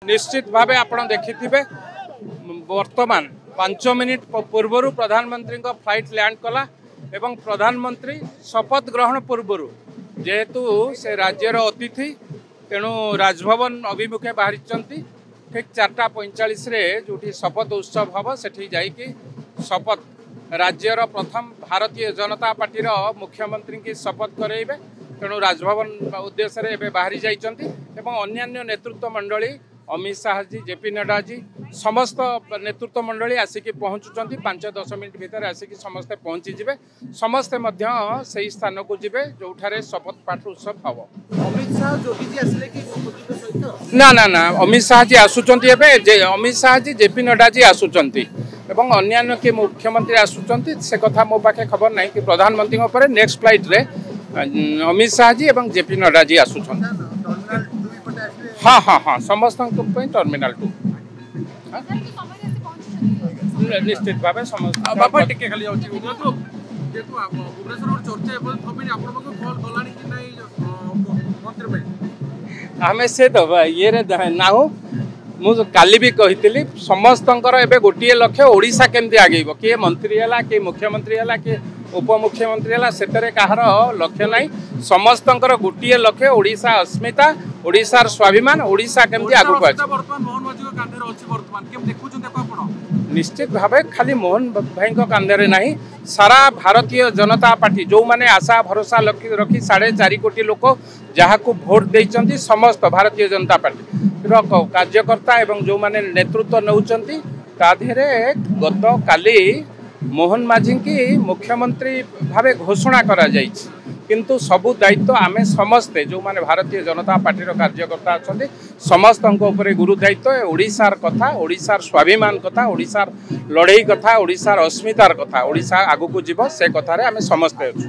निश्चित भाव आप देखि वर्तमान 5 मिनिट पूर्वर प्रधानमंत्री फ्लाइट लैंड कला एवं प्रधानमंत्री शपथ ग्रहण पूर्वर जेहेतु से राज्यर अतिथि तेणु राजभवन अभिमुखे बाहरी ठीक 4:45 जो शपथ उत्सव हम सेठी जाइकी शपथ राज्यर प्रथम भारतीय जनता पार्टी मुख्यमंत्री की शपथ करेबे। तेणु राजभवन उद्देश्य बाहरी जाइछन्ति एवं अन्यान्य नेतृत्व मंडली अमित शाह जी जेपी नड्डा जी समस्त नेतृत्व मंडली आसिक पहुँचुंट 5-10 मिनट भितर आसिक समस्ते पहुँची जिवे समस्ते से स्थान को जिवे जो शपथ पाठ उत्सव हम। अमित शाह जोगी जी आसिले कि ना ना ना अमित शाह जी आसुचंती अमित शाह जी जेपी नड्डा जी आसुचंती एवं अन्यान्य कि मुख्यमंत्री आसुचंती से कथा मो पाखे खबर नहीं कि प्रधानमंत्री ऊपर नेक्स्ट फ्लाइट रे अमित शाह जी एवं जेपी नड्डा जी आसुचंती। हाँ हाँ हाँ समस्त टर्मिनाल 2 निश्चित भाव समस्त बाबा टिके खाली जाउची जेतु भुवनेश्वर चर्चा एबल थमिनी आपन को कॉल गलानी कि नाही मंत्री भाई हमें से दबा ये रे ना हो मु काली भी कही समस्त गोटे लक्ष्य ओडिशा केमती आगेब किए मंत्री है कि मुख्यमंत्री है कि उपमुख्यमंत्री है से कहार लक्ष्य ना समस्त गोटे लक्ष्य ओडिशा अस्मिता ओडिशार स्वाभिमान ओडिशा केमती आगु निश्चित भाव खाली मोहन भाई कांधे ना सारा भारतीय जनता पार्टी जो माने आशा भरोसा रखी 4.5 कोटी लोक जहाँ को भोट देइचंती समस्त भारतीय जनता पार्टी कार्यकर्ता एवं जो माने नेतृत्व नौचंती ताधीरे गत काली मोहन माझी की मुख्यमंत्री भावे घोषणा करा जाइछि किंतु सबु दायित्व आमे समस्ते जो माने भारतीय जनता पार्टी कार्यकर्ता अच्छा समस्त गुरु दायित्व ओडिशार कथा ओडिशार स्वाभिमान कथा ओडिशार लड़ई कथा ओडिशार अस्मितार कथा ओडिशा आगु को जीव से कथारे आमे समस्ते अच्छु।